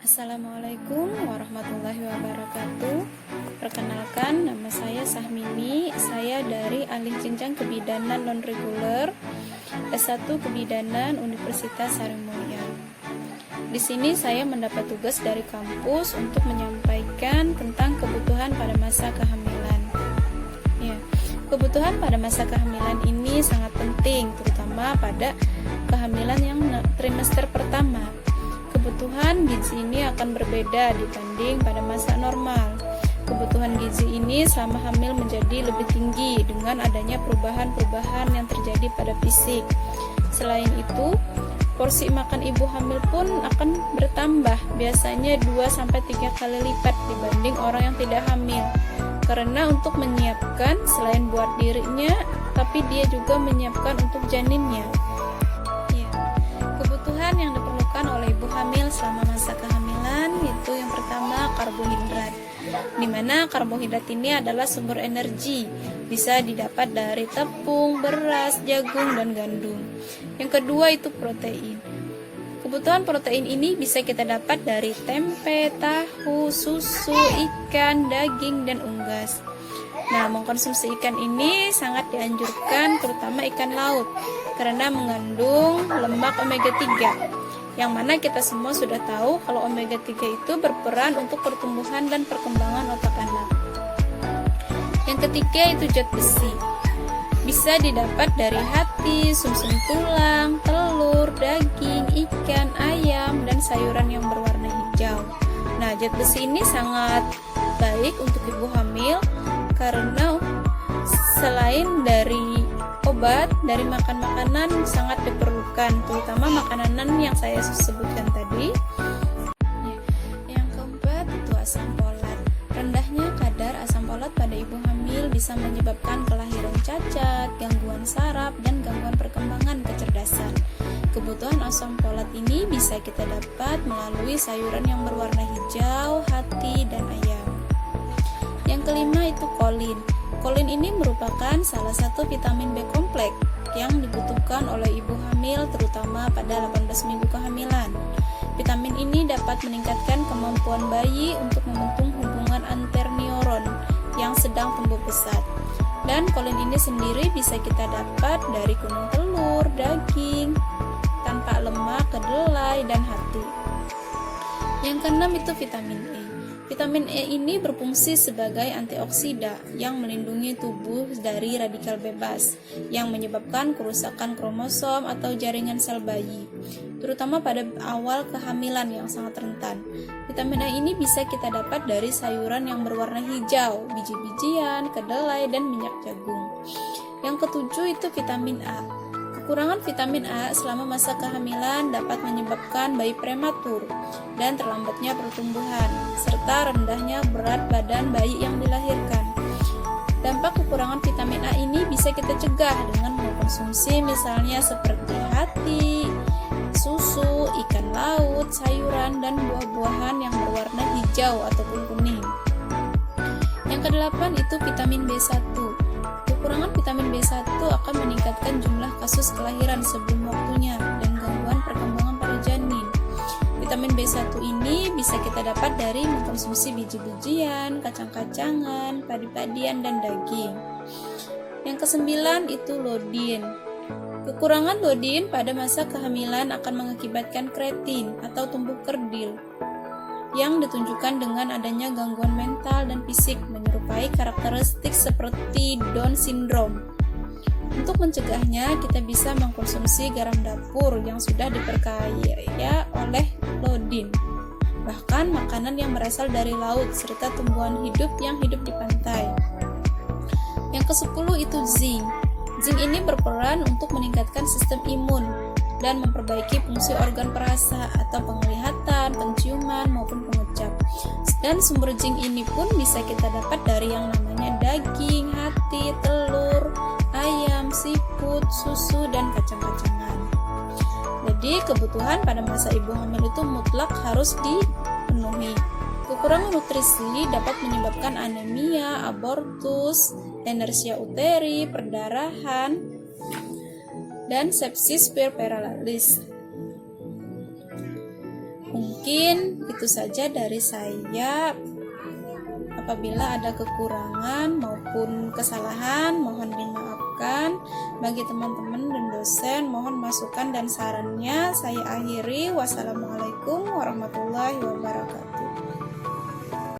Assalamualaikum warahmatullahi wabarakatuh. Perkenalkan, nama saya Sahmimi. Saya dari Alih Jenjang Kebidanan Non-Reguler S1 Kebidanan Universitas Sarimulya. Di sini saya mendapat tugas dari kampus untuk menyampaikan tentang kebutuhan pada masa kehamilan. Ya, kebutuhan pada masa kehamilan ini sangat penting, terutama pada kehamilan yang trimester pertama. Kebutuhan gizi ini akan berbeda dibanding pada masa normal. Kebutuhan gizi ini selama hamil menjadi lebih tinggi dengan adanya perubahan-perubahan yang terjadi pada fisik. Selain itu, porsi makan ibu hamil pun akan bertambah, biasanya 2-3 kali lipat dibanding orang yang tidak hamil. Karena untuk menyiapkan selain buat dirinya, tapi dia juga menyiapkan untuk janinnya. Kebutuhan yang diperlukan oleh ibu hamil selama masa kehamilan itu yang pertama karbohidrat, di mana karbohidrat ini adalah sumber energi, bisa didapat dari tepung, beras, jagung, dan gandum. Yang kedua itu protein. Kebutuhan protein ini bisa kita dapat dari tempe, tahu, susu, ikan, daging, dan unggas. Nah, mengkonsumsi ikan ini sangat dianjurkan, terutama ikan laut, karena mengandung lemak omega 3, yang mana kita semua sudah tahu kalau omega 3 itu berperan untuk pertumbuhan dan perkembangan otak anak. Yang ketiga itu zat besi. Bisa didapat dari hati, sumsum tulang, telur, daging, ikan, ayam, dan sayuran yang berwarna hijau. Nah, zat besi ini sangat baik untuk ibu hamil, karena selain dari obat, dari makan makanan sangat diperlukan, terutama makanan yang saya sebutkan tadi. Yang keempat itu asam folat. Rendahnya kadar asam folat pada ibu hamil bisa menyebabkan kelahiran cacat, gangguan saraf, dan gangguan perkembangan kecerdasan. Kebutuhan asam folat ini bisa kita dapat melalui sayuran yang berwarna hijau, hati, dan ayam. Yang kelima itu kolin. Kolin ini merupakan salah satu vitamin B kompleks yang dibutuhkan oleh ibu hamil terutama pada 18 minggu kehamilan. Vitamin ini dapat meningkatkan kemampuan bayi untuk membentuk hubungan anterneuron yang sedang tumbuh pesat. Dan kolin ini sendiri bisa kita dapat dari kuning telur, daging, tanpa lemak, kedelai, dan hati. Yang keenam itu vitamin E. Vitamin E ini berfungsi sebagai antioksida yang melindungi tubuh dari radikal bebas yang menyebabkan kerusakan kromosom atau jaringan sel bayi, terutama pada awal kehamilan yang sangat rentan. Vitamin E ini bisa kita dapat dari sayuran yang berwarna hijau, biji-bijian, kedelai, dan minyak jagung. Yang ketujuh itu vitamin A. Kekurangan vitamin A selama masa kehamilan dapat menyebabkan bayi prematur dan terlambatnya pertumbuhan, serta rendahnya berat badan bayi yang dilahirkan. Dampak kekurangan vitamin A ini bisa kita cegah dengan mengkonsumsi misalnya seperti hati, susu, ikan laut, sayuran, dan buah-buahan yang berwarna hijau ataupun kuning. Yang kedelapan itu vitamin B1. Kekurangan vitamin B1 akan meningkatkan jumlah kasus kelahiran sebelum waktunya dan gangguan perkembangan pada janin. Vitamin B1 ini bisa kita dapat dari mengkonsumsi biji-bijian, kacang-kacangan, padi-padian, dan daging. Yang kesembilan itu iodin. Kekurangan iodin pada masa kehamilan akan mengakibatkan kreatin atau tumbuh kerdil yang ditunjukkan dengan adanya gangguan mental dan fisik menyerupai karakteristik seperti Down syndrome. Untuk mencegahnya, kita bisa mengkonsumsi garam dapur yang sudah diperkaya oleh iodin, bahkan makanan yang berasal dari laut serta tumbuhan hidup yang hidup di pantai. Yang ke-10 itu zinc. Zinc ini berperan untuk meningkatkan sistem imun dan memperbaiki fungsi organ perasa atau penglihatan, penciuman, maupun pengucap. Dan sumber zinc ini pun bisa kita dapat dari yang namanya daging, hati, telur, ayam, siput, susu, dan kacang-kacangan. Jadi kebutuhan pada masa ibu hamil itu mutlak harus dipenuhi. Kekurangan nutrisi dapat menyebabkan anemia, abortus, inersia uteri, perdarahan, dan sepsis puerperalis. Mungkin itu saja dari saya. Apabila ada kekurangan maupun kesalahan, mohon dimaafkan. Bagi teman-teman dan dosen, mohon masukan dan sarannya. Saya akhiri. Wassalamualaikum warahmatullahi wabarakatuh.